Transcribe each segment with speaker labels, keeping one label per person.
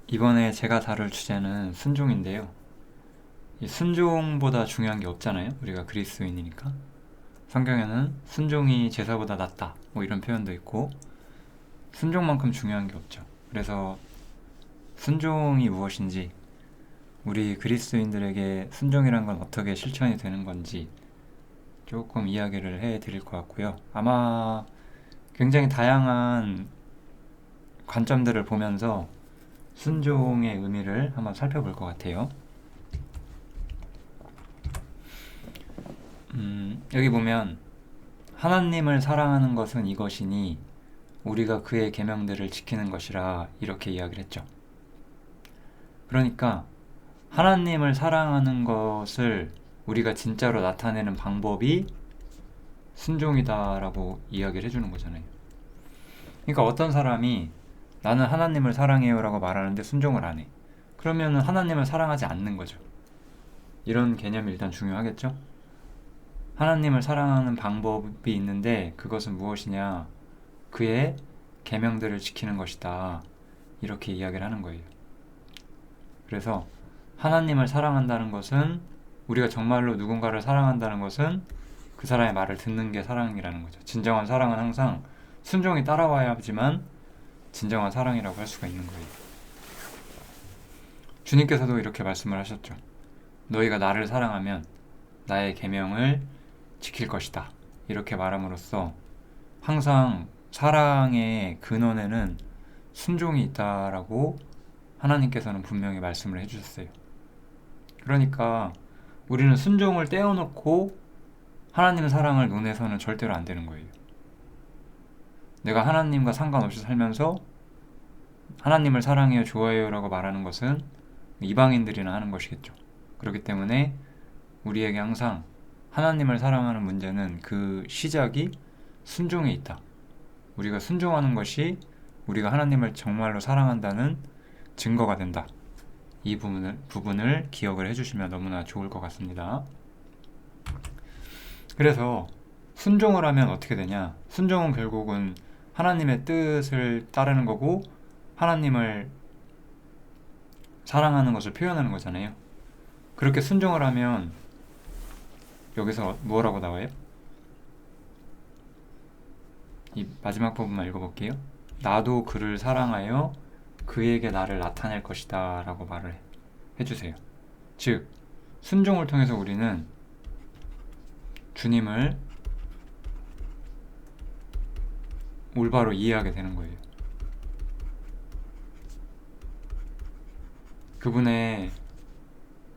Speaker 1: 이번에 제가 다룰 주제는 순종인데요. 이 순종보다 중요한 게 없잖아요. 우리가 그리스도인이니까. 성경에는 순종이 제사보다 낫다. 뭐 이런 표현도 있고, 순종만큼 중요한 게 없죠. 그래서 순종이 무엇인지, 우리 그리스도인들에게 순종이란 건 어떻게 실천이 되는 건지 조금 이야기를 해 드릴 것 같고요. 아마 굉장히 다양한 관점들을 보면서 순종의 의미를 한번 살펴볼 것 같아요. 여기 보면 하나님을 사랑하는 것은 이것이니 우리가 그의 계명들을 지키는 것이라 이렇게 이야기를 했죠. 그러니까 하나님을 사랑하는 것을 우리가 진짜로 나타내는 방법이 순종이다라고 이야기를 해주는 거잖아요. 그러니까 어떤 사람이 나는 하나님을 사랑해요 라고 말하는데 순종을 안 해. 그러면 하나님을 사랑하지 않는 거죠. 이런 개념이 일단 중요하겠죠? 하나님을 사랑하는 방법이 있는데 그것은 무엇이냐? 그의 계명들을 지키는 것이다. 이렇게 이야기를 하는 거예요. 그래서 하나님을 사랑한다는 것은, 우리가 정말로 누군가를 사랑한다는 것은 그 사람의 말을 듣는 게 사랑이라는 거죠. 진정한 사랑은 항상 순종이 따라와야 하지만 진정한 사랑이라고 할 수가 있는 거예요. 주님께서도 이렇게 말씀을 하셨죠. 너희가 나를 사랑하면 나의 계명을 지킬 것이다. 이렇게 말함으로써 항상 사랑의 근원에는 순종이 있다라고 하나님께서는 분명히 말씀을 해주셨어요. 그러니까 우리는 순종을 떼어놓고 하나님의 사랑을 논해서는 절대로 안 되는 거예요. 내가 하나님과 상관없이 살면서 하나님을 사랑해요, 좋아해요 라고 말하는 것은 이방인들이나 하는 것이겠죠. 그렇기 때문에 우리에게 항상 하나님을 사랑하는 문제는 그 시작이 순종에 있다. 우리가 순종하는 것이 우리가 하나님을 정말로 사랑한다는 증거가 된다. 이 부분을 기억을 해주시면 너무나 좋을 것 같습니다. 그래서 순종을 하면 어떻게 되냐? 순종은 결국은 하나님의 뜻을 따르는 거고 하나님을 사랑하는 것을 표현하는 거잖아요. 그렇게 순종을 하면 여기서 뭐라고 나와요? 이 마지막 부분만 읽어볼게요. 나도 그를 사랑하여 그에게 나를 나타낼 것이다 라고 말을 해주세요. 즉 순종을 통해서 우리는 주님을 올바로 이해하게 되는 거예요. 그분의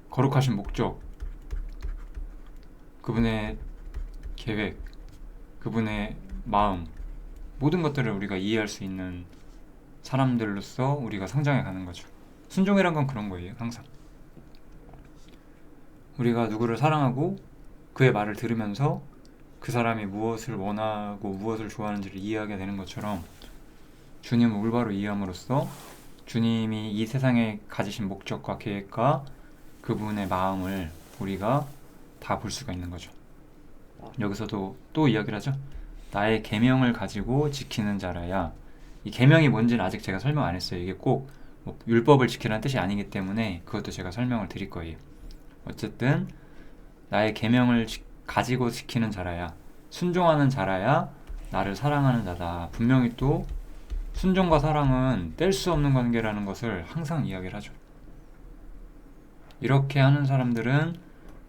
Speaker 1: 거룩하신 목적, 그분의 계획, 그분의 마음, 모든 것들을 우리가 이해할 수 있는 사람들로서 우리가 성장해 가는 거죠. 순종이란 건 그런 거예요. 항상 우리가 누구를 사랑하고 그의 말을 들으면서 그 사람이 무엇을 원하고 무엇을 좋아하는지를 이해하게 되는 것처럼 주님을 올바로 이해함으로써 주님이 이 세상에 가지신 목적과 계획과 그분의 마음을 우리가 다 볼 수가 있는 거죠. 여기서도 또 이야기를 하죠. 나의 계명을 가지고 지키는 자라야. 이 계명이 뭔지는 아직 제가 설명 안 했어요. 이게 꼭 뭐 율법을 지키라는 뜻이 아니기 때문에 그것도 제가 설명을 드릴 거예요. 어쨌든 나의 계명을 가지고 지키는 자라야, 순종하는 자라야 나를 사랑하는 자다. 분명히 또 순종과 사랑은 뗄 수 없는 관계라는 것을 항상 이야기를 하죠. 이렇게 하는 사람들은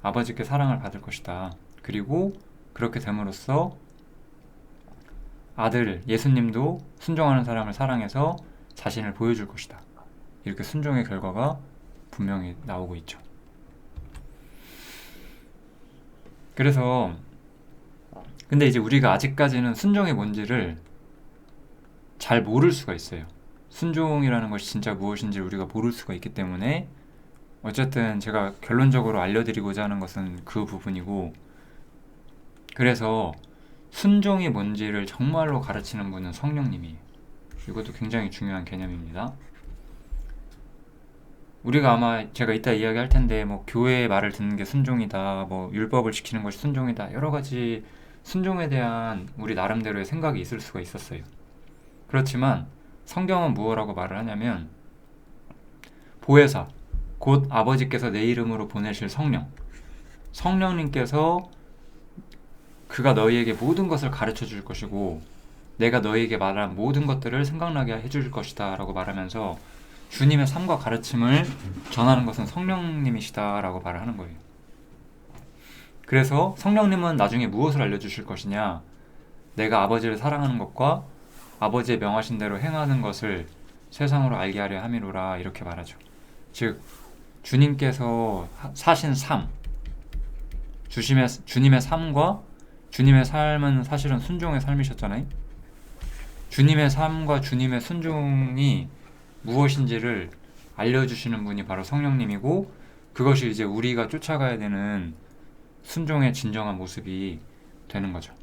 Speaker 1: 아버지께 사랑을 받을 것이다. 그리고 그렇게 됨으로써 아들 예수님도 순종하는 사람을 사랑해서 자신을 보여줄 것이다. 이렇게 순종의 결과가 분명히 나오고 있죠. 그래서 근데 이제 우리가 아직까지는 순종이 뭔지를 잘 모를 수가 있어요. 순종이라는 것이 진짜 무엇인지 우리가 모를 수가 있기 때문에 어쨌든 제가 결론적으로 알려드리고자 하는 것은 그 부분이고, 그래서 순종이 뭔지를 정말로 가르치는 분은 성령님이에요. 이것도 굉장히 중요한 개념입니다. 우리가 아마 제가 이따 이야기할 텐데 뭐 교회의 말을 듣는 게 순종이다, 뭐 율법을 지키는 것이 순종이다, 여러 가지 순종에 대한 우리 나름대로의 생각이 있을 수가 있었어요. 그렇지만 성경은 무엇라고 말을 하냐면 보혜사, 곧 아버지께서 내 이름으로 보내실 성령, 성령님께서 그가 너희에게 모든 것을 가르쳐 줄 것이고 내가 너희에게 말한 모든 것들을 생각나게 해줄 것이다 라고 말하면서 주님의 삶과 가르침을 전하는 것은 성령님이시다 라고 말을 하는 거예요. 그래서 성령님은 나중에 무엇을 알려주실 것이냐, 내가 아버지를 사랑하는 것과 아버지의 명하신 대로 행하는 것을 세상으로 알게 하려 함이로라, 이렇게 말하죠. 즉 주님께서 사신 삶, 주님의 삶과 주님의 삶은 사실은 순종의 삶이셨잖아요. 주님의 삶과 주님의 순종이 무엇인지를 알려주시는 분이 바로 성령님이고, 그것이 이제 우리가 쫓아가야 되는 순종의 진정한 모습이 되는 거죠.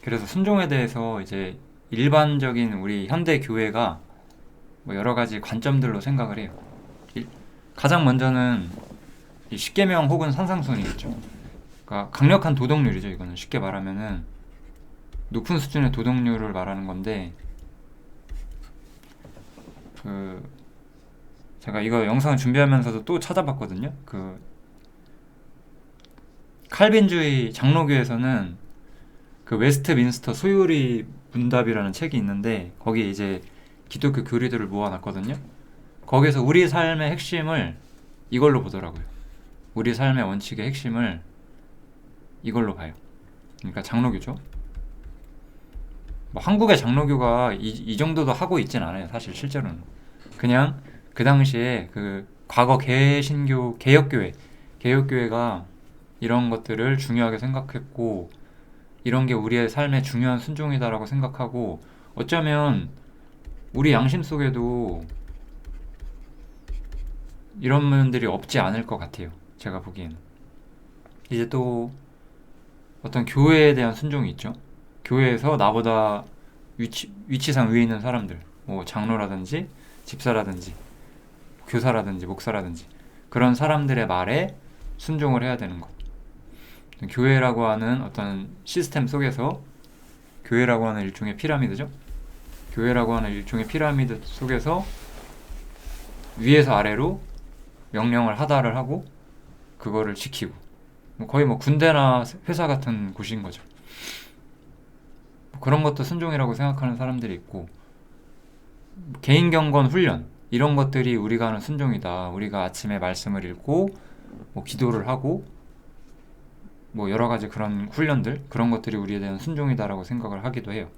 Speaker 1: 그래서 순종에 대해서 이제 일반적인 우리 현대 교회가 뭐 여러 가지 관점들로 생각을 해요. 가장 먼저는 이 십계명 혹은 산상순이겠죠. 그러니까 강력한 도덕률이죠. 이거는 쉽게 말하면은 높은 수준의 도덕률을 말하는 건데, 제가 이거 영상을 준비하면서도 또 찾아봤거든요. 칼빈주의 장로교에서는 웨스트민스터 소요리 문답이라는 책이 있는데 거기에 이제 기독교 교리들을 모아놨거든요. 거기서 우리 삶의 핵심을 이걸로 보더라고요. 우리 삶의 원칙의 핵심을 이걸로 봐요. 그러니까 장로교죠. 뭐 한국의 장로교가 이 정도도 하고 있진 않아요. 사실 실제로는 그냥 그 당시에 과거 개신교 개혁교회가 이런 것들을 중요하게 생각했고, 이런 게 우리의 삶의 중요한 순종이다라고 생각하고, 어쩌면 우리 양심 속에도 이런 면들이 없지 않을 것 같아요. 제가 보기에는. 이제 또 어떤 교회에 대한 순종이 있죠. 교회에서 나보다 위치상 위에 있는 사람들, 뭐 장로라든지 집사라든지 교사라든지 목사라든지 그런 사람들의 말에 순종을 해야 되는 것. 교회라고 하는 어떤 시스템 속에서, 교회라고 하는 일종의 피라미드죠. 교회라고 하는 일종의 피라미드 속에서 위에서 아래로 명령을 하달을 하고 그거를 지키고, 거의 뭐 군대나 회사 같은 곳인 거죠. 그런 것도 순종이라고 생각하는 사람들이 있고, 개인경건 훈련 이런 것들이 우리가 하는 순종이다. 우리가 아침에 말씀을 읽고 뭐 기도를 하고 뭐 여러 가지 그런 훈련들, 그런 것들이 우리에 대한 순종이다라고 생각을 하기도 해요.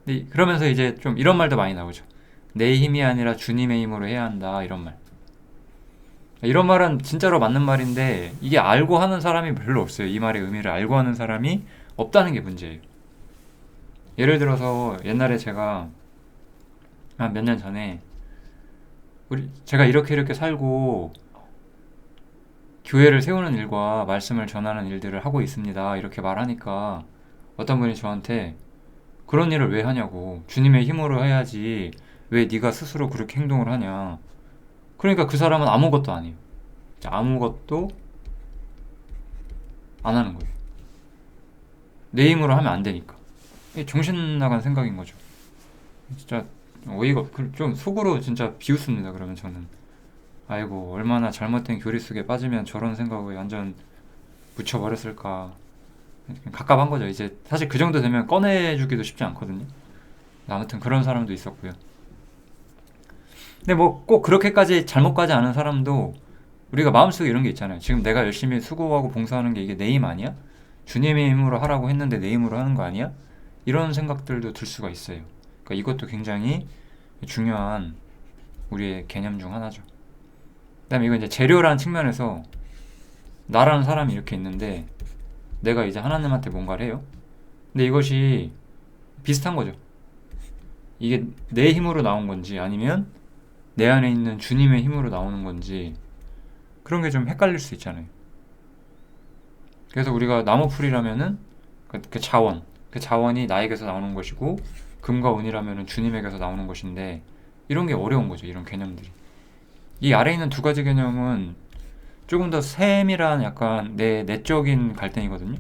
Speaker 1: 근데 그러면서 이제 좀 이런 말도 많이 나오죠. 내 힘이 아니라 주님의 힘으로 해야 한다, 이런 말. 이런 말은 진짜로 맞는 말인데 이게 알고 하는 사람이 별로 없어요. 이 말의 의미를 알고 하는 사람이 없다는 게 문제예요. 예를 들어서 옛날에 제가 한 몇 년 전에 제가 이렇게 살고 교회를 세우는 일과 말씀을 전하는 일들을 하고 있습니다, 이렇게 말하니까 어떤 분이 저한테 그런 일을 왜 하냐고, 주님의 힘으로 해야지 왜 네가 스스로 그렇게 행동을 하냐. 그러니까 그 사람은 아무것도 안 해요. 아무것도 안 하는 거예요. 내 힘으로 하면 안 되니까. 이게 정신 나간 생각인 거죠. 진짜 어이가 좀 속으로 진짜 비웃습니다. 그러면 저는 아이고, 얼마나 잘못된 교리 속에 빠지면 저런 생각을 완전 묻혀버렸을까. 갑갑한 거죠. 이제 사실 그 정도 되면 꺼내주기도 쉽지 않거든요. 아무튼 그런 사람도 있었고요. 근데 뭐 꼭 그렇게까지 잘못까지 않은 사람도 우리가 마음속에 이런 게 있잖아요. 지금 내가 열심히 수고하고 봉사하는 게 이게 내 힘 아니야? 주님의 힘으로 하라고 했는데 내 힘으로 하는 거 아니야? 이런 생각들도 들 수가 있어요. 그러니까 이것도 굉장히 중요한 우리의 개념 중 하나죠. 그 다음에 이건 이제 재료라는 측면에서 나라는 사람이 이렇게 있는데 내가 이제 하나님한테 뭔가를 해요. 근데 이것이 비슷한 거죠. 이게 내 힘으로 나온 건지 아니면 내 안에 있는 주님의 힘으로 나오는 건지, 그런 게 좀 헷갈릴 수 있잖아요. 그래서 우리가 나무풀이라면은 그 자원이 나에게서 나오는 것이고, 금과 은이라면은 주님에게서 나오는 것인데, 이런 게 어려운 거죠. 이런 개념들이. 이 아래에 있는 두 가지 개념은 조금 더 세밀한 약간 내 내적인 갈등이거든요.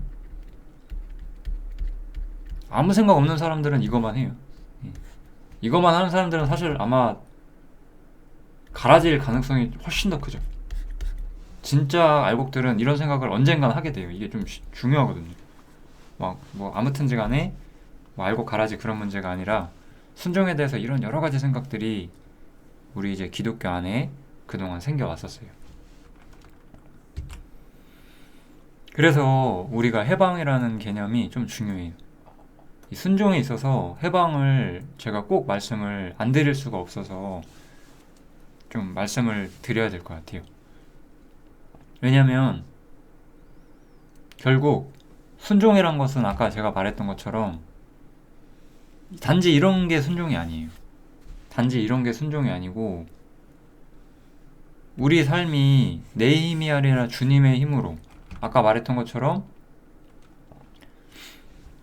Speaker 1: 아무 생각 없는 사람들은 이것만 해요. 이것만 하는 사람들은 사실 아마 갈아질 가능성이 훨씬 더 크죠. 진짜 알곡들은 이런 생각을 언젠간 하게 돼요. 이게 좀 중요하거든요. 막 뭐 아무튼지 간에 뭐 알곡 갈아지 그런 문제가 아니라 순종에 대해서 이런 여러 가지 생각들이 우리 이제 기독교 안에 그동안 생겨왔었어요. 그래서 우리가 해방이라는 개념이 좀 중요해요. 이 순종에 있어서 해방을 제가 꼭 말씀을 안 드릴 수가 없어서 좀 말씀을 드려야 될 것 같아요. 왜냐면 결국 순종이란 것은 아까 제가 말했던 것처럼 단지 이런 게 순종이 아니에요. 단지 이런 게 순종이 아니고 우리 삶이 내 힘이 아니라 주님의 힘으로, 아까 말했던 것처럼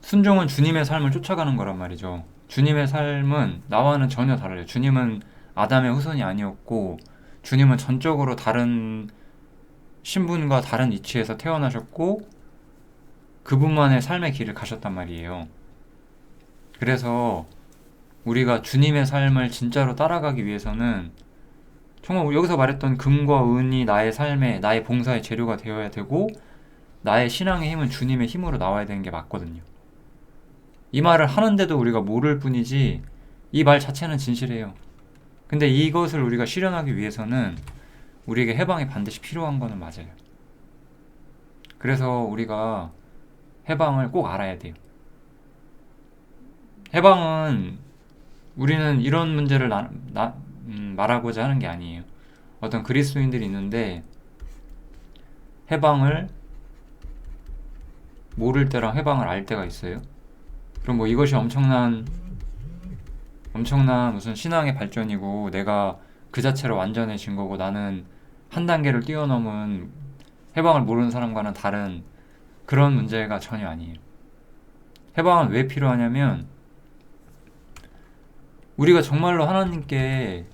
Speaker 1: 순종은 주님의 삶을 쫓아가는 거란 말이죠. 주님의 삶은 나와는 전혀 달라요. 주님은 아담의 후손이 아니었고 주님은 전적으로 다른 신분과 다른 위치에서 태어나셨고 그분만의 삶의 길을 가셨단 말이에요. 그래서 우리가 주님의 삶을 진짜로 따라가기 위해서는 정말 여기서 말했던 금과 은이 나의 삶에, 나의 봉사의 재료가 되어야 되고 나의 신앙의 힘은 주님의 힘으로 나와야 되는 게 맞거든요. 이 말을 하는데도 우리가 모를 뿐이지 이 말 자체는 진실해요. 근데 이것을 우리가 실현하기 위해서는 우리에게 해방이 반드시 필요한 거는 맞아요. 그래서 우리가 해방을 꼭 알아야 돼요. 해방은 우리는 이런 문제를 말하고자 하는 게 아니에요. 어떤 그리스도인들이 있는데 해방을 모를 때랑 해방을 알 때가 있어요. 그럼 뭐 이것이 엄청난 무슨 신앙의 발전이고 내가 그 자체로 완전해진 거고 나는 한 단계를 뛰어넘은 해방을 모르는 사람과는 다른 그런 문제가 전혀 아니에요. 해방은 왜 필요하냐면 우리가 정말로 하나님께,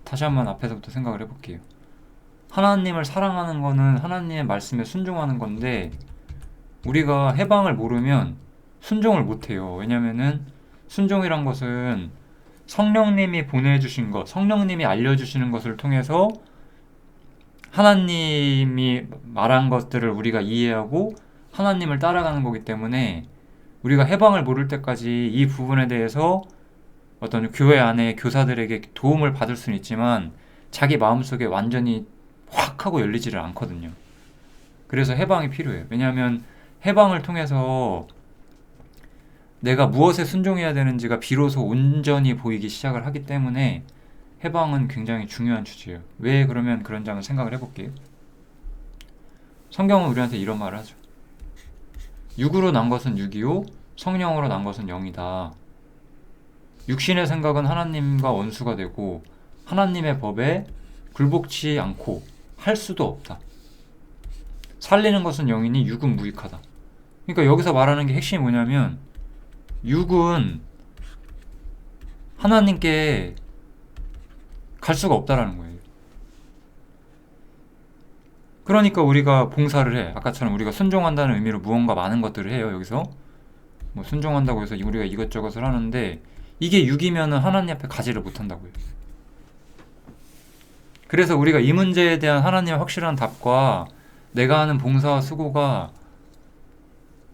Speaker 1: 다시 한번 앞에서부터 생각을 해볼게요. 하나님을 사랑하는 거는 하나님의 말씀에 순종하는 건데 우리가 해방을 모르면 순종을 못해요. 왜냐면은 순종이란 것은 성령님이 보내주신 것, 성령님이 알려주시는 것을 통해서 하나님이 말한 것들을 우리가 이해하고 하나님을 따라가는 거기 때문에 우리가 해방을 모를 때까지 이 부분에 대해서 어떤 교회 안에 교사들에게 도움을 받을 수는 있지만 자기 마음속에 완전히 확 하고 열리지를 않거든요. 그래서 해방이 필요해요. 왜냐하면 해방을 통해서 내가 무엇에 순종해야 되는지가 비로소 온전히 보이기 시작을 하기 때문에 해방은 굉장히 중요한 주제예요. 왜 그러면 그런지 한번 생각을 해볼게요. 성경은 우리한테 이런 말을 하죠. 육으로 난 것은 육이요 성령으로 난 것은 영이다. 육신의 생각은 하나님과 원수가 되고 하나님의 법에 굴복치 않고 할 수도 없다. 살리는 것은 영이니 육은 무익하다. 그러니까 여기서 말하는 게 핵심이 뭐냐면 육은 하나님께 갈 수가 없다라는 거예요. 그러니까 우리가 봉사를 해. 아까처럼 우리가 순종한다는 의미로 무언가 많은 것들을 해요. 여기서 뭐 순종한다고 해서 우리가 이것저것을 하는데 이게 육이면은 하나님 앞에 가지를 못한다고요. 그래서 우리가 이 문제에 대한 하나님의 확실한 답과 내가 하는 봉사와 수고가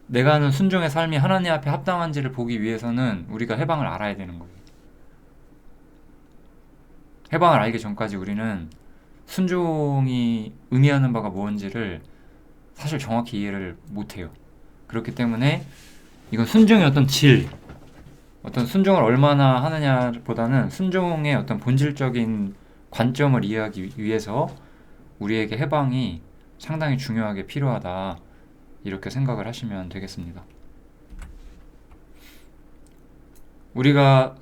Speaker 1: 내가 하는 순종의 삶이 하나님 앞에 합당한지를 보기 위해서는 우리가 해방을 알아야 되는 거예요. 해방을 알기 전까지 우리는 순종이 의미하는 바가 무엇인지를 사실 정확히 이해를 못해요. 그렇기 때문에 이건 순종의 어떤 어떤 순종을 얼마나 하느냐보다는 순종의 어떤 본질적인 관점을 이해하기 위해서 우리에게 해방이 상당히 중요하게 필요하다. 이렇게 생각을 하시면 되겠습니다. 우리가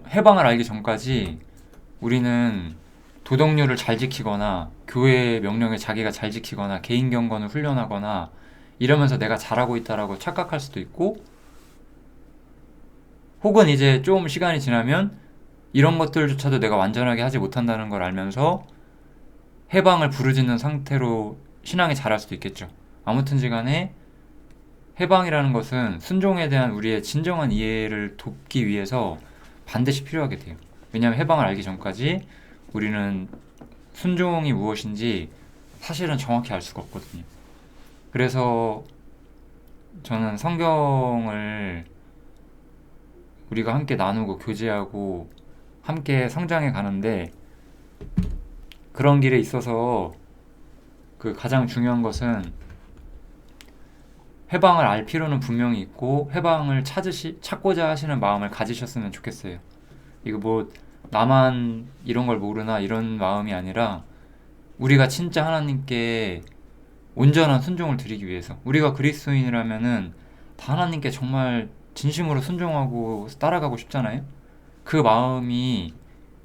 Speaker 1: 해방을 알기 전까지 우리는 도덕률을 잘 지키거나 교회의 명령에 자기가 잘 지키거나 개인 경건을 훈련하거나 이러면서 내가 잘하고 있다라고 착각할 수도 있고 혹은 이제 좀 시간이 지나면 이런 것들조차도 내가 완전하게 하지 못한다는 걸 알면서 해방을 부르짖는 상태로 신앙이 자랄 수도 있겠죠. 아무튼지 간에 해방이라는 것은 순종에 대한 우리의 진정한 이해를 돕기 위해서 반드시 필요하게 돼요. 왜냐하면 해방을 알기 전까지 우리는 순종이 무엇인지 사실은 정확히 알 수가 없거든요. 그래서 저는 성경을 우리가 함께 나누고 교제하고 함께 성장해 가는데, 그런 길에 있어서 그 가장 중요한 것은 해방을 알 필요는 분명히 있고 해방을 찾고자 하시는 마음을 가지셨으면 좋겠어요. 이거 뭐 나만 이런 걸 모르나 이런 마음이 아니라, 우리가 진짜 하나님께 온전한 순종을 드리기 위해서, 우리가 그리스도인이라면은 다 하나님께 정말 진심으로 순종하고 따라가고 싶잖아요. 그 마음이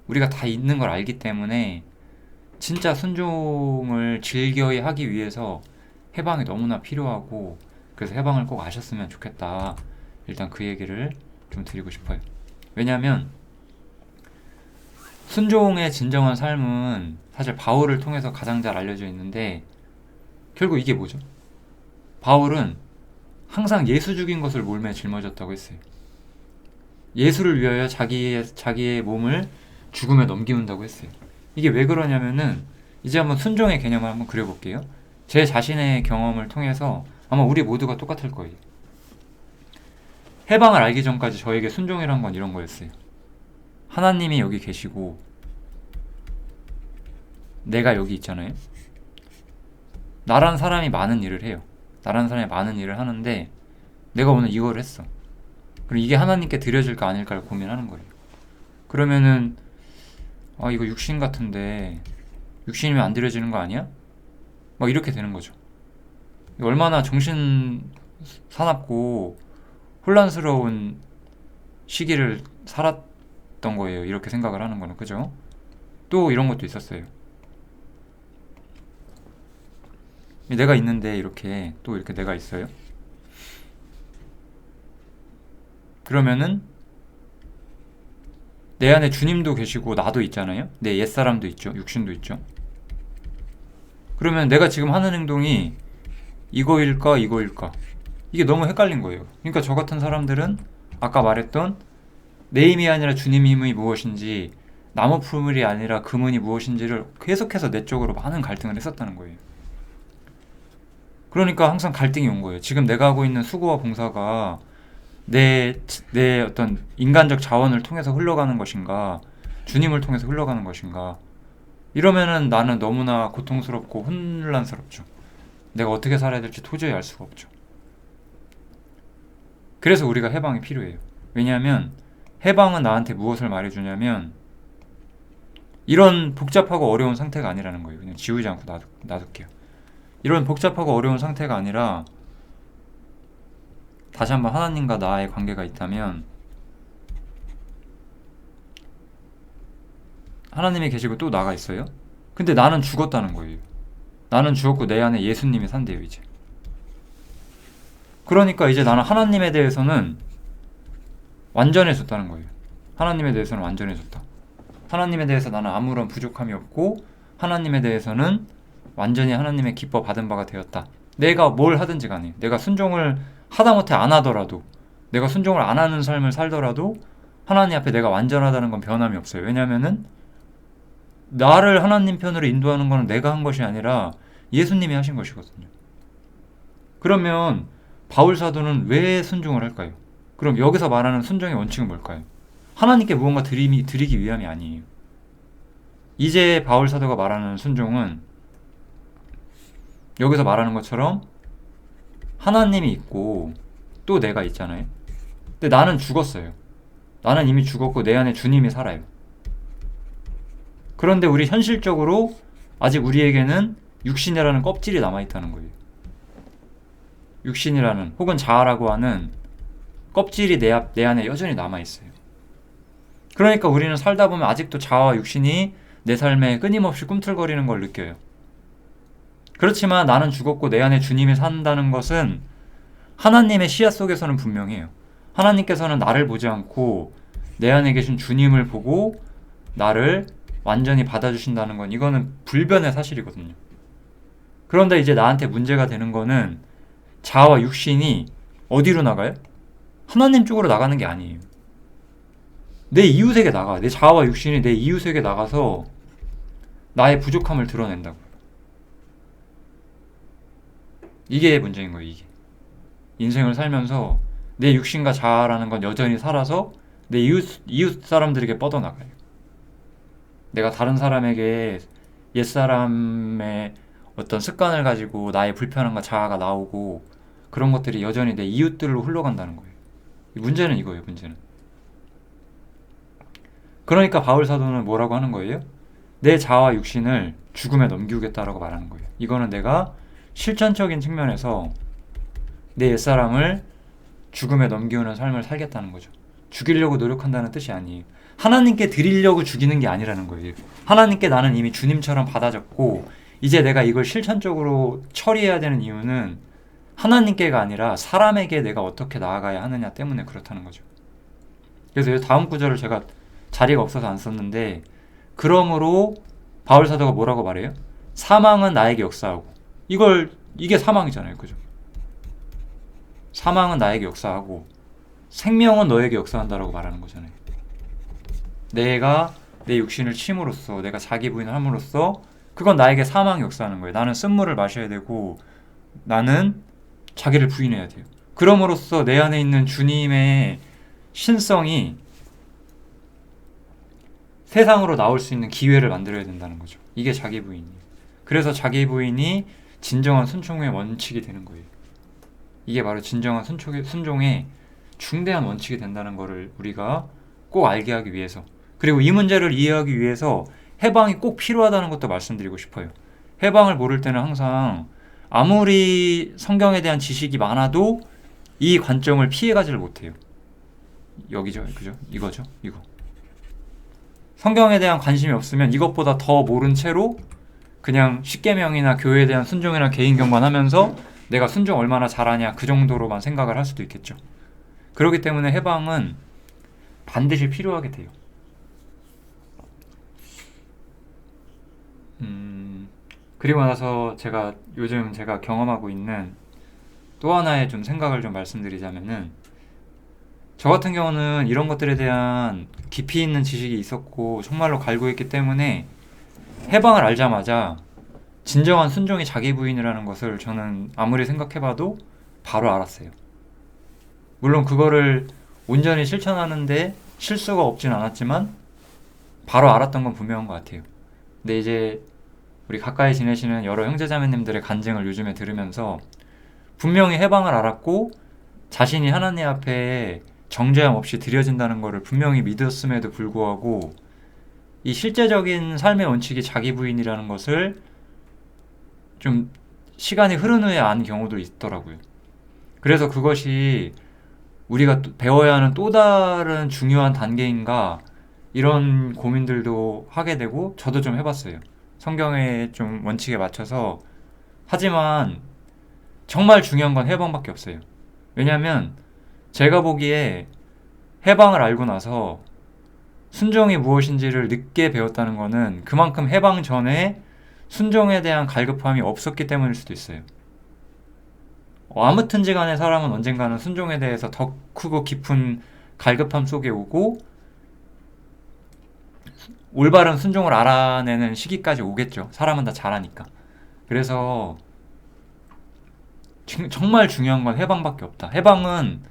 Speaker 1: 우리가 다 있는 걸 알기 때문에 진짜 순종을 즐겨이 하기 위해서 해방이 너무나 필요하고, 그래서 해방을 꼭 아셨으면 좋겠다. 일단 그 얘기를 좀 드리고 싶어요. 왜냐하면 순종의 진정한 삶은 사실 바울을 통해서 가장 잘 알려져 있는데, 결국 이게 뭐죠? 바울은 항상 예수 죽인 것을 몰매 짊어졌다고 했어요. 예수를 위하여 자기의 몸을 죽음에 넘기운다고 했어요. 이게 왜 그러냐면은, 이제 한번 순종의 개념을 한번 그려볼게요. 제 자신의 경험을 통해서 아마 우리 모두가 똑같을 거예요. 해방을 알기 전까지 저에게 순종이란 건 이런 거였어요. 하나님이 여기 계시고 내가 여기 있잖아요. 나란 사람이 많은 일을 해요. 나란 사람이 많은 일을 하는데 내가 오늘 이거를 했어. 그럼 이게 하나님께 드려질까 아닐까를 고민하는 거예요. 그러면은 이거 육신 같은데 육신이면 안 드려지는 거 아니야? 막 이렇게 되는 거죠. 얼마나 정신 사납고 혼란스러운 시기를 살았던 거예요. 이렇게 생각을 하는 거는. 그죠? 또 이런 것도 있었어요. 내가 있는데 이렇게 또 이렇게 내가 있어요. 그러면은 내 안에 주님도 계시고 나도 있잖아요. 내 옛사람도 있죠. 육신도 있죠. 그러면 내가 지금 하는 행동이 이거일까 이거일까, 이게 너무 헷갈린 거예요. 그러니까 저 같은 사람들은 아까 말했던 내 힘이 아니라 주님의 힘이 무엇인지, 나무 풀물이 아니라 금은이 무엇인지를 계속해서 내 쪽으로 많은 갈등을 했었다는 거예요. 그러니까 항상 갈등이 온 거예요. 지금 내가 하고 있는 수고와 봉사가 내 어떤 인간적 자원을 통해서 흘러가는 것인가, 주님을 통해서 흘러가는 것인가. 이러면은 나는 너무나 고통스럽고 혼란스럽죠. 내가 어떻게 살아야 될지 도저히 알 수가 없죠. 그래서 우리가 해방이 필요해요. 왜냐하면 해방은 나한테 무엇을 말해주냐면, 이런 복잡하고 어려운 상태가 아니라는 거예요. 그냥 지우지 않고 놔둘게요. 이런 복잡하고 어려운 상태가 아니라, 다시 한번 하나님과 나의 관계가 있다면 하나님이 계시고 또 나가 있어요. 근데 나는 죽었다는 거예요. 나는 죽었고 내 안에 예수님이 산대요 이제. 그러니까 이제 나는 하나님에 대해서는 완전해졌다는 거예요. 하나님에 대해서는 완전해졌다. 하나님에 대해서 나는 아무런 부족함이 없고, 하나님에 대해서는 완전히 하나님의 기뻐 받은 바가 되었다. 내가 뭘 하든지 간에, 내가 순종을 하다못해 안 하더라도, 내가 순종을 안 하는 삶을 살더라도 하나님 앞에 내가 완전하다는 건 변함이 없어요. 왜냐면은 나를 하나님 편으로 인도하는 거는 내가 한 것이 아니라 예수님이 하신 것이거든요. 그러면 바울 사도는 왜 순종을 할까요? 그럼 여기서 말하는 순종의 원칙은 뭘까요? 하나님께 무언가 드리기 위함이 아니에요. 이제 바울 사도가 말하는 순종은 여기서 말하는 것처럼 하나님이 있고 또 내가 있잖아요. 근데 나는 죽었어요. 나는 이미 죽었고 내 안에 주님이 살아요. 그런데 우리 현실적으로 아직 우리에게는 육신이라는 껍질이 남아있다는 거예요. 육신이라는, 혹은 자아라고 하는 껍질이 내 안에 여전히 남아있어요. 그러니까 우리는 살다 보면 아직도 자아와 육신이 내 삶에 끊임없이 꿈틀거리는 걸 느껴요. 그렇지만 나는 죽었고 내 안에 주님이 산다는 것은 하나님의 시야 속에서는 분명해요. 하나님께서는 나를 보지 않고 내 안에 계신 주님을 보고 나를 완전히 받아주신다는 건, 이거는 불변의 사실이거든요. 그런데 이제 나한테 문제가 되는 거는 자아와 육신이 어디로 나가요? 하나님 쪽으로 나가는 게 아니에요. 내 이웃에게 나가. 내 자아와 육신이 내 이웃에게 나가서 나의 부족함을 드러낸다고. 이게 문제인 거예요. 이게 인생을 살면서 내 육신과 자아라는 건 여전히 살아서 내 이웃 사람들에게 뻗어나가요. 내가 다른 사람에게 옛사람의 어떤 습관을 가지고 나의 불편함과 자아가 나오고 그런 것들이 여전히 내 이웃들로 흘러간다는 거예요. 문제는 이거예요. 문제는. 그러니까 바울 사도는 뭐라고 하는 거예요? 내 자아와 육신을 죽음에 넘기겠다라고 말하는 거예요. 이거는 내가 실천적인 측면에서 내 옛사람을 죽음에 넘기는 삶을 살겠다는 거죠. 죽이려고 노력한다는 뜻이 아니에요. 하나님께 드리려고 죽이는 게 아니라는 거예요. 하나님께 나는 이미 주님처럼 받아졌고 이제 내가 이걸 실천적으로 처리해야 되는 이유는 하나님께가 아니라 사람에게 내가 어떻게 나아가야 하느냐 때문에 그렇다는 거죠. 그래서 다음 구절을 제가 자리가 없어서 안 썼는데 그러므로 바울 사도가 뭐라고 말해요? 사망은 나에게 역사하고 이게 사망이잖아요. 그죠? 사망은 나에게 역사하고 생명은 너에게 역사한다라고 말하는 거잖아요. 내가 내 육신을 침으로써 내가 자기 부인을 함으로써 그건 나에게 사망이 역사하는 거예요. 나는 쓴물을 마셔야 되고 나는 자기를 부인해야 돼요. 그럼으로써 내 안에 있는 주님의 신성이 세상으로 나올 수 있는 기회를 만들어야 된다는 거죠. 이게 자기 부인이에요. 그래서 자기 부인이 진정한 순종의 원칙이 되는 거예요. 이게 바로 진정한 순종의 중대한 원칙이 된다는 것을 우리가 꼭 알게 하기 위해서, 그리고 이 문제를 이해하기 위해서 해방이 꼭 필요하다는 것도 말씀드리고 싶어요. 해방을 모를 때는 항상 아무리 성경에 대한 지식이 많아도 이 관점을 피해가지를 못해요. 여기죠, 그죠? 이거죠, 이거. 성경에 대한 관심이 없으면 이것보다 더 모른 채로 그냥 십계명이나 교회에 대한 순종이나 개인 경관하면서 내가 순종 얼마나 잘하냐 그 정도로만 생각을 할 수도 있겠죠. 그렇기 때문에 해방은 반드시 필요하게 돼요. 그리고 나서 요즘 제가 경험하고 있는 또 하나의 좀 생각을 좀 말씀드리자면은, 저 같은 경우는 이런 것들에 대한 깊이 있는 지식이 있었고 정말로 갈구했기 때문에 해방을 알자마자 진정한 순종이 자기 부인이라는 것을 저는 아무리 생각해봐도 바로 알았어요. 물론 그거를 온전히 실천하는데 실수가 없진 않았지만 바로 알았던 건 분명한 것 같아요. 근데 이제 우리 가까이 지내시는 여러 형제자매님들의 간증을 요즘에 들으면서 분명히 해방을 알았고 자신이 하나님 앞에 정죄함 없이 드려진다는 것을 분명히 믿었음에도 불구하고 이 실제적인 삶의 원칙이 자기 부인이라는 것을 좀 시간이 흐른 후에 안 경우도 있더라고요. 그래서 그것이 우리가 배워야 하는 또 다른 중요한 단계인가, 이런 고민들도 하게 되고 저도 좀 해봤어요. 성경의 좀 원칙에 맞춰서. 하지만 정말 중요한 건 해방밖에 없어요. 왜냐하면 제가 보기에 해방을 알고 나서 순종이 무엇인지를 늦게 배웠다는 거는 그만큼 해방 전에 순종에 대한 갈급함이 없었기 때문일 수도 있어요. 아무튼지 간에 사람은 언젠가는 순종에 대해서 더 크고 깊은 갈급함 속에 오고 올바른 순종을 알아내는 시기까지 오겠죠. 사람은 다 잘하니까. 그래서 정말 중요한 건 해방밖에 없다. 해방은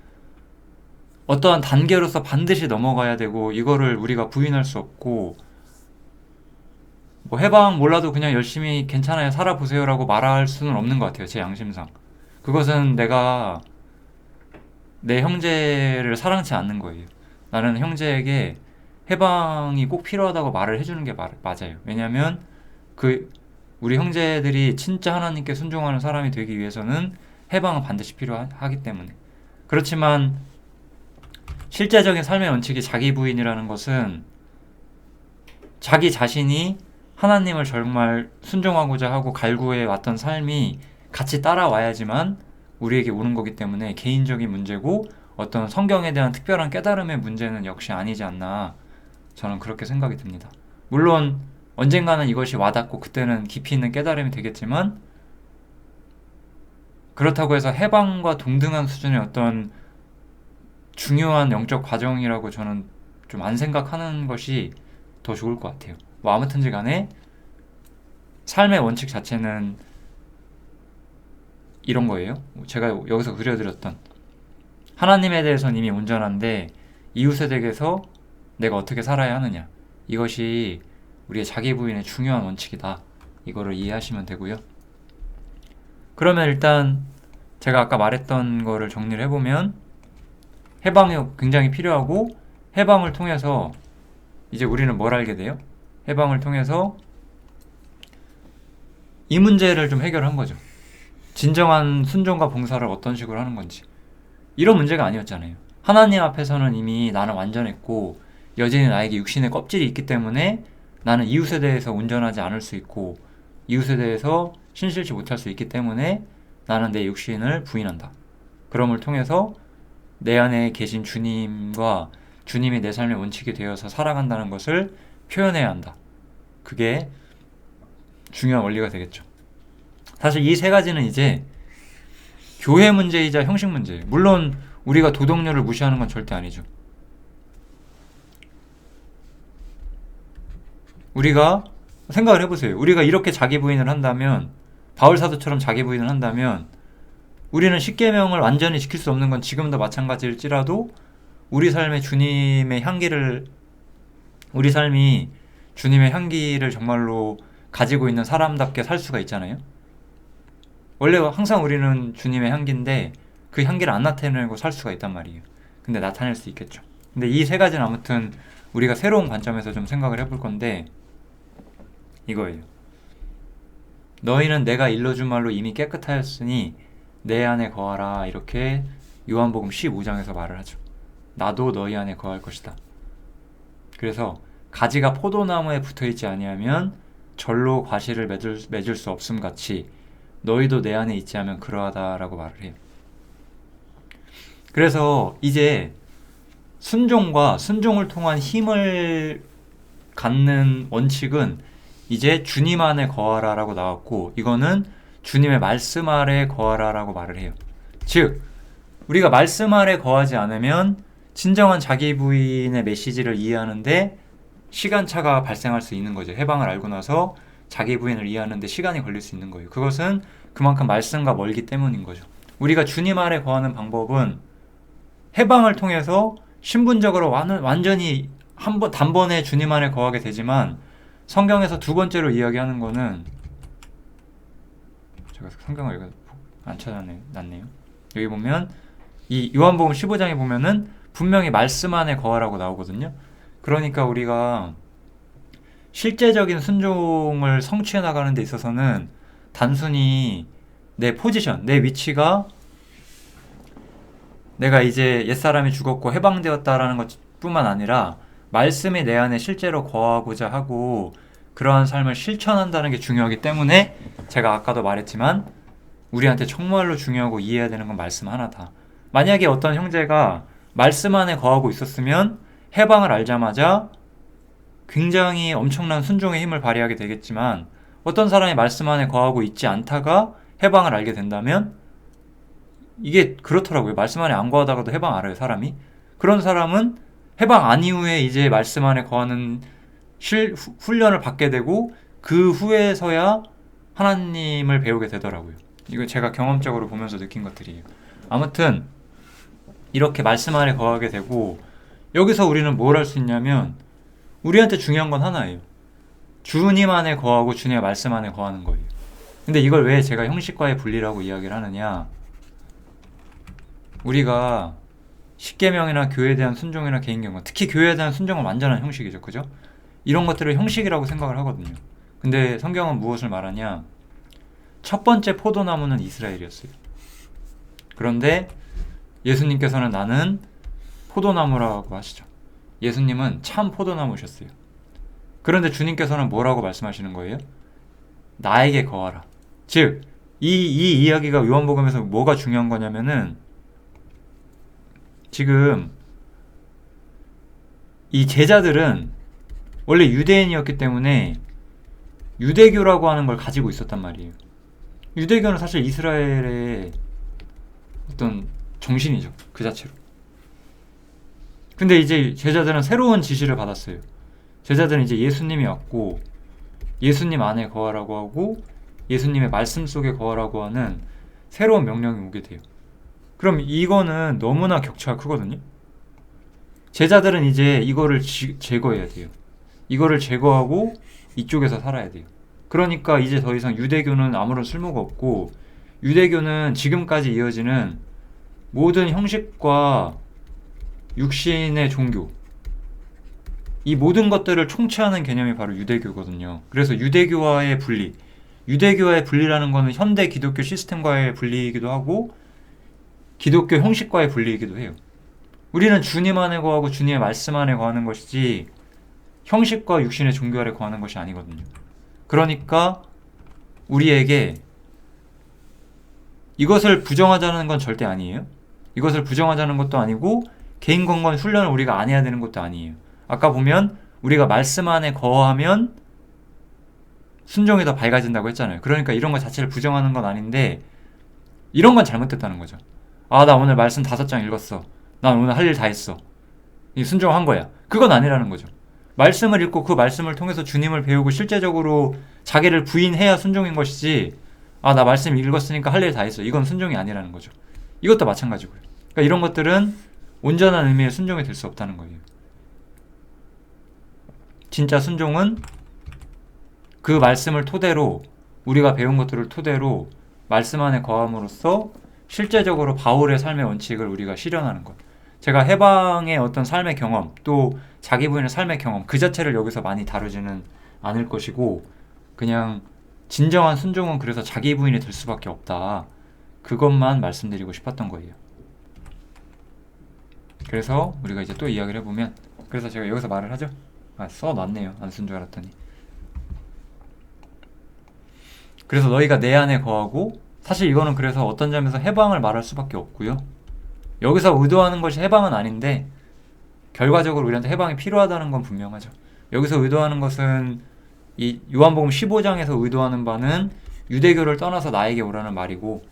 Speaker 1: 어떠한 단계로서 반드시 넘어가야 되고 이거를 우리가 부인할 수 없고, 뭐 해방 몰라도 그냥 열심히 괜찮아요 살아보세요라고 말할 수는 없는 것 같아요. 제 양심상 그것은 내가 내 형제를 사랑치 않는 거예요. 나는 형제에게 해방이 꼭 필요하다고 말을 해주는 게 맞아요. 왜냐하면 우리 형제들이 진짜 하나님께 순종하는 사람이 되기 위해서는 해방은 반드시 필요하기 때문에. 그렇지만 실제적인 삶의 원칙이 자기 부인이라는 것은 자기 자신이 하나님을 정말 순종하고자 하고 갈구해 왔던 삶이 같이 따라와야지만 우리에게 오는 거기 때문에 개인적인 문제고 어떤 성경에 대한 특별한 깨달음의 문제는 역시 아니지 않나, 저는 그렇게 생각이 듭니다. 물론 언젠가는 이것이 와닿고 그때는 깊이 있는 깨달음이 되겠지만, 그렇다고 해서 해방과 동등한 수준의 어떤 중요한 영적 과정이라고 저는 좀 안 생각하는 것이 더 좋을 것 같아요. 뭐 아무튼지 간에 삶의 원칙 자체는 이런 거예요. 제가 여기서 그려드렸던 하나님에 대해서는 이미 온전한데 이웃에 대해서 내가 어떻게 살아야 하느냐, 이것이 우리의 자기 부인의 중요한 원칙이다. 이거를 이해하시면 되고요. 그러면 일단 제가 아까 말했던 거를 정리를 해보면 해방이 굉장히 필요하고, 해방을 통해서 이제 우리는 뭘 알게 돼요? 해방을 통해서 이 문제를 좀 해결한 거죠. 진정한 순종과 봉사를 어떤 식으로 하는 건지. 이런 문제가 아니었잖아요. 하나님 앞에서는 이미 나는 완전했고 여전히 나에게 육신의 껍질이 있기 때문에 나는 이웃에 대해서 온전하지 않을 수 있고 이웃에 대해서 신실치 못할 수 있기 때문에 나는 내 육신을 부인한다. 그럼을 통해서 내 안에 계신 주님과 주님이 내 삶의 원칙이 되어서 살아간다는 것을 표현해야 한다. 그게 중요한 원리가 되겠죠. 사실 이 세 가지는 이제 교회 문제이자 형식 문제예요. 물론 우리가 도덕률을 무시하는 건 절대 아니죠. 우리가 생각을 해보세요. 우리가 이렇게 자기 부인을 한다면, 바울 사도처럼 자기 부인을 한다면 우리는 십계명을 완전히 지킬 수 없는 건 지금도 마찬가지일지라도 우리 삶의 주님의 향기를, 우리 삶이 주님의 향기를 정말로 가지고 있는 사람답게 살 수가 있잖아요. 원래 항상 우리는 주님의 향기인데 그 향기를 안 나타내고 살 수가 있단 말이에요. 근데 나타낼 수 있겠죠. 근데 이 세 가지는 아무튼 우리가 새로운 관점에서 좀 생각을 해볼 건데 이거예요. 너희는 내가 일러준 말로 이미 깨끗하였으니 내 안에 거하라. 이렇게 요한복음 15장에서 말을 하죠. 나도 너희 안에 거할 것이다. 그래서 가지가 포도나무에 붙어있지 아니하면 절로 과실을 맺을 수 없음 같이 너희도 내 안에 있지 않으면 그러하다라고 말을 해요. 그래서 이제 순종과 순종을 통한 힘을 갖는 원칙은 이제 주님 안에 거하라라고 나왔고, 이거는 주님의 말씀 아래 거하라라고 말을 해요. 즉 우리가 말씀 아래 거하지 않으면 진정한 자기 부인의 메시지를 이해하는데 시간차가 발생할 수 있는 거죠. 해방을 알고 나서 자기 부인을 이해하는데 시간이 걸릴 수 있는 거예요. 그것은 그만큼 말씀과 멀기 때문인 거죠. 우리가 주님 아래 거하는 방법은 해방을 통해서 신분적으로 완전히 단번에 주님 안에 거하게 되지만, 성경에서 두 번째로 이야기하는 거는, 제가 성경을 여기 안 찾아놨네요. 여기 보면 이 요한복음 15장에 보면은 분명히 말씀 안에 거하라고 나오거든요. 그러니까 우리가 실제적인 순종을 성취해 나가는 데 있어서는 단순히 내 포지션, 내 위치가 내가 이제 옛사람이 죽었고 해방되었다라는 것 뿐만 아니라 말씀이 내 안에 실제로 거하고자 하고 그러한 삶을 실천한다는 게 중요하기 때문에, 제가 아까도 말했지만 우리한테 정말로 중요하고 이해해야 되는 건 말씀 하나다. 만약에 어떤 형제가 말씀 안에 거하고 있었으면 해방을 알자마자 굉장히 엄청난 순종의 힘을 발휘하게 되겠지만, 어떤 사람이 말씀 안에 거하고 있지 않다가 해방을 알게 된다면 이게 그렇더라고요. 말씀 안에 안 거하다가도 해방 알아요, 사람이. 그런 사람은 해방 안 이후에 이제 말씀 안에 거하는 훈련을 받게 되고 그 후에서야 하나님을 배우게 되더라고요. 이거 제가 경험적으로 보면서 느낀 것들이에요. 아무튼 이렇게 말씀 안에 거하게 되고, 여기서 우리는 뭘 할 수 있냐면 우리한테 중요한 건 하나예요. 주님 안에 거하고 주님의 말씀 안에 거하는 거예요. 근데 이걸 왜 제가 형식과의 분리라고 이야기를 하느냐, 우리가 십계명이나 교회에 대한 순종이나 개인경건, 특히 교회에 대한 순종은 완전한 형식이죠. 그죠? 이런 것들을 형식이라고 생각을 하거든요. 근데 성경은 무엇을 말하냐, 첫 번째 포도나무는 이스라엘이었어요. 그런데 예수님께서는 나는 포도나무라고 하시죠. 예수님은 참 포도나무셨어요. 그런데 주님께서는 뭐라고 말씀하시는 거예요? 나에게 거하라. 즉, 이 이야기가 요한복음에서 뭐가 중요한 거냐면은, 지금 이 제자들은 원래 유대인이었기 때문에 유대교라고 하는 걸 가지고 있었단 말이에요. 유대교는 사실 이스라엘의 어떤 정신이죠. 그 자체로. 근데 이제 제자들은 새로운 지시를 받았어요. 제자들은 이제 예수님이 왔고 예수님 안에 거하라고 하고 예수님의 말씀 속에 거하라고 하는 새로운 명령이 오게 돼요. 그럼 이거는 너무나 격차가 크거든요. 제자들은 이제 이거를 제거해야 돼요. 이거를 제거하고 이쪽에서 살아야 돼요. 그러니까 이제 더 이상 유대교는 아무런 쓸모가 없고 유대교는 지금까지 이어지는 모든 형식과 육신의 종교, 이 모든 것들을 총체하는 개념이 바로 유대교거든요. 그래서 유대교와의 분리, 유대교와의 분리라는 거는 현대 기독교 시스템과의 분리이기도 하고 기독교 형식과의 분리이기도 해요. 우리는 주님 안에 거하고 주님의 말씀 안에 거하는 것이지 형식과 육신의 종교 아래 거하는 것이 아니거든요. 그러니까 우리에게 이것을 부정하자는 건 절대 아니에요. 이것을 부정하자는 것도 아니고 개인 건강 훈련을 우리가 안 해야 되는 것도 아니에요. 아까 보면 우리가 말씀 안에 거하면 순종이 더 밝아진다고 했잖아요. 그러니까 이런 것 자체를 부정하는 건 아닌데 이런 건 잘못됐다는 거죠. 아, 나 오늘 말씀 5장 읽었어. 난 오늘 할 일 다 했어. 순종한 거야. 그건 아니라는 거죠. 말씀을 읽고 그 말씀을 통해서 주님을 배우고 실제적으로 자기를 부인해야 순종인 것이지, 아, 나 말씀 읽었으니까 할 일 다 했어. 이건 순종이 아니라는 거죠. 이것도 마찬가지고요. 그러니까 이런 것들은 온전한 의미의 순종이 될 수 없다는 거예요. 진짜 순종은 그 말씀을 토대로, 우리가 배운 것들을 토대로 말씀 안에 거함으로써 실제적으로 바울의 삶의 원칙을 우리가 실현하는 것. 제가 해방의 어떤 삶의 경험, 또 자기 부인의 삶의 경험 그 자체를 여기서 많이 다루지는 않을 것이고, 그냥 진정한 순종은 그래서 자기 부인이 될 수밖에 없다, 그것만 말씀드리고 싶었던 거예요. 그래서 우리가 이제 또 이야기를 해보면, 그래서 제가 여기서 말을 하죠. 써놨네요. 안 쓴 줄 알았더니. 그래서 너희가 내 안에 거하고, 사실 이거는 그래서 어떤 점에서 해방을 말할 수밖에 없고요. 여기서 의도하는 것이 해방은 아닌데 결과적으로 우리한테 해방이 필요하다는 건 분명하죠. 여기서 의도하는 것은 이 요한복음 15장에서 의도하는 바는 유대교를 떠나서 나에게 오라는 말이고,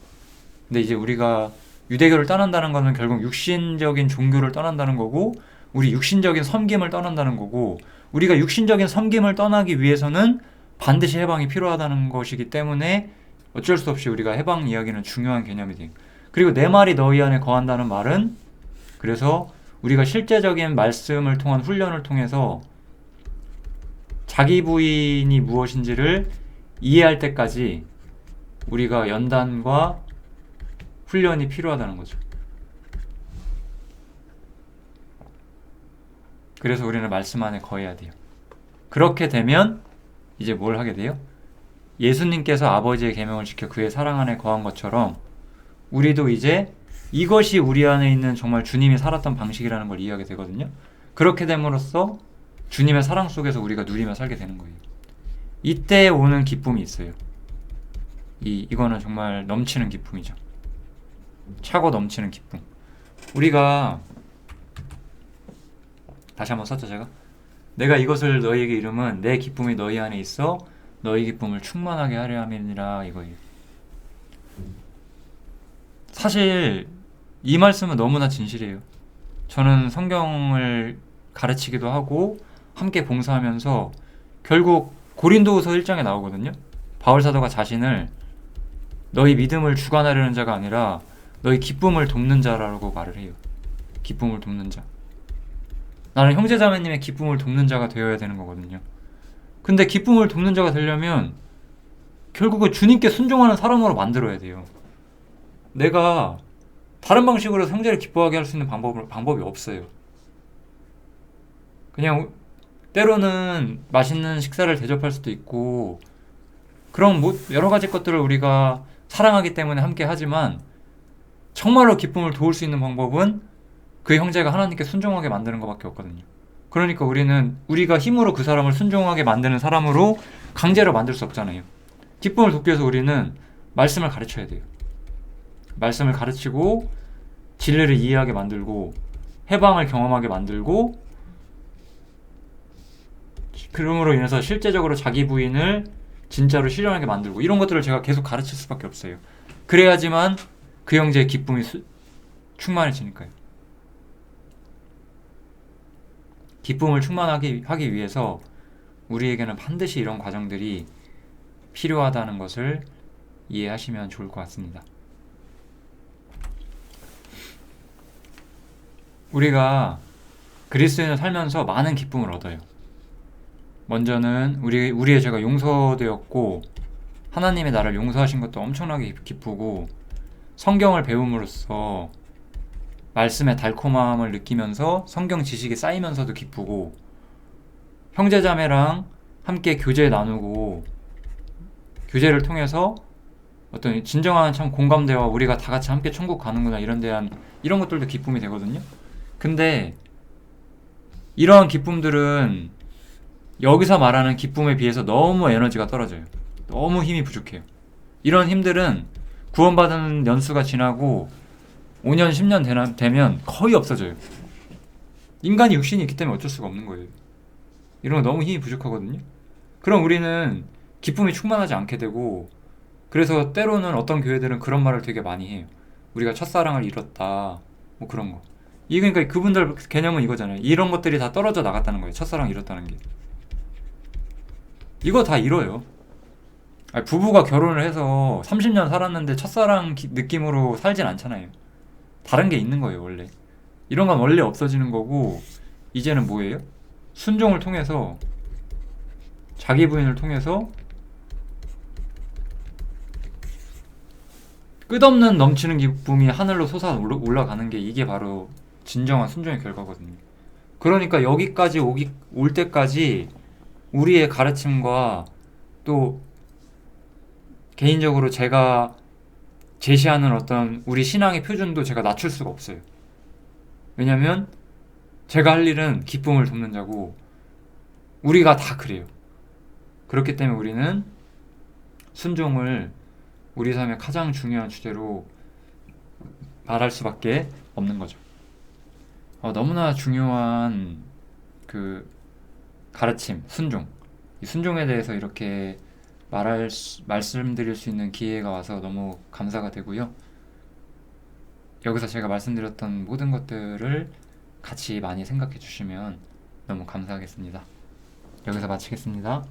Speaker 1: 근데 이제 우리가 유대교를 떠난다는 것은 결국 육신적인 종교를 떠난다는 거고, 우리 육신적인 섬김을 떠난다는 거고, 우리가 육신적인 섬김을 떠나기 위해서는 반드시 해방이 필요하다는 것이기 때문에 어쩔 수 없이 우리가 해방 이야기는 중요한 개념이 돼요. 그리고 내 말이 너희 안에 거한다는 말은, 그래서 우리가 실제적인 말씀을 통한 훈련을 통해서 자기 부인이 무엇인지를 이해할 때까지 우리가 연단과 훈련이 필요하다는 거죠. 그래서 우리는 말씀 안에 거해야 돼요. 그렇게 되면 이제 뭘 하게 돼요? 예수님께서 아버지의 계명을 지켜 그의 사랑 안에 거한 것처럼 우리도 이제 이것이 우리 안에 있는 정말 주님이 살았던 방식이라는 걸 이해하게 되거든요. 그렇게 됨으로써 주님의 사랑 속에서 우리가 누리며 살게 되는 거예요. 이때 오는 기쁨이 있어요. 이거는 정말 넘치는 기쁨이죠. 차고 넘치는 기쁨. 우리가 다시 한번 썼죠, 제가. 내가 이것을 너희에게 이름은 내 기쁨이 너희 안에 있어 너희 기쁨을 충만하게 하려 함이니라, 이거예요. 사실 이 말씀은 너무나 진실이에요. 저는 성경을 가르치기도 하고 함께 봉사하면서 결국 고린도후서 1장에 나오거든요. 바울 사도가 자신을 너희 믿음을 주관하려는 자가 아니라 너희 기쁨을 돕는 자라고 말을 해요. 기쁨을 돕는 자. 나는 형제자매님의 기쁨을 돕는 자가 되어야 되는 거거든요. 근데 기쁨을 돕는 자가 되려면 결국은 주님께 순종하는 사람으로 만들어야 돼요. 내가 다른 방식으로 형제를 기뻐하게 할 수 있는 방법이 없어요. 그냥 때로는 맛있는 식사를 대접할 수도 있고, 그런 여러 가지 것들을 우리가 사랑하기 때문에 함께 하지만, 정말로 기쁨을 도울 수 있는 방법은 그 형제가 하나님께 순종하게 만드는 것밖에 없거든요. 그러니까 우리는 우리가 힘으로 그 사람을 순종하게 만드는 사람으로 강제로 만들 수 없잖아요. 기쁨을 돕기 위해서 우리는 말씀을 가르쳐야 돼요. 말씀을 가르치고 진리를 이해하게 만들고 해방을 경험하게 만들고, 그럼으로 인해서 실제적으로 자기 부인을 진짜로 실현하게 만들고, 이런 것들을 제가 계속 가르칠 수밖에 없어요. 그래야지만 그 형제의 기쁨이 충만해지니까요. 기쁨을 충만하기 위해서 우리에게는 반드시 이런 과정들이 필요하다는 것을 이해하시면 좋을 것 같습니다. 우리가 그리스도인을 살면서 많은 기쁨을 얻어요. 먼저는 우리의 죄가 용서되었고 하나님의 나를 용서하신 것도 엄청나게 기쁘고, 성경을 배움으로써 말씀의 달콤함을 느끼면서 성경 지식이 쌓이면서도 기쁘고, 형제자매랑 함께 교제 나누고 교제를 통해서 어떤 진정한 참 공감대와 우리가 다 같이 함께 천국 가는구나 이런 것들도 기쁨이 되거든요. 근데 이러한 기쁨들은 여기서 말하는 기쁨에 비해서 너무 에너지가 떨어져요. 너무 힘이 부족해요. 이런 힘들은 구원받은 연수가 지나고 5년, 10년 되면 거의 없어져요. 인간이 육신이 있기 때문에 어쩔 수가 없는 거예요. 이런 거 너무 힘이 부족하거든요. 그럼 우리는 기쁨이 충만하지 않게 되고, 그래서 때로는 어떤 교회들은 그런 말을 되게 많이 해요. 우리가 첫사랑을 잃었다, 뭐 그런 거. 그러니까 그분들 개념은 이거잖아요. 이런 것들이 다 떨어져 나갔다는 거예요. 첫사랑 잃었다는 게. 이거 다 잃어요. 부부가 결혼을 해서 30년 살았는데 첫사랑 느낌으로 살진 않잖아요. 다른 게 있는 거예요, 원래. 이런 건 원래 없어지는 거고, 이제는 뭐예요? 순종을 통해서, 자기 부인을 통해서 끝없는 넘치는 기쁨이 하늘로 솟아 올라가는 게, 이게 바로 진정한 순종의 결과거든요. 그러니까 여기까지 올 때까지 우리의 가르침과 또 개인적으로 제가 제시하는 어떤 우리 신앙의 표준도 제가 낮출 수가 없어요. 왜냐면 제가 할 일은 기쁨을 돕는 자고, 우리가 다 그래요. 그렇기 때문에 우리는 순종을 우리 삶의 가장 중요한 주제로 말할 수밖에 없는 거죠. 너무나 중요한 그 가르침, 순종. 이 순종에 대해서 이렇게 말씀드릴 수 있는 기회가 와서 너무 감사가 되고요. 여기서 제가 말씀드렸던 모든 것들을 같이 많이 생각해 주시면 너무 감사하겠습니다. 여기서 마치겠습니다.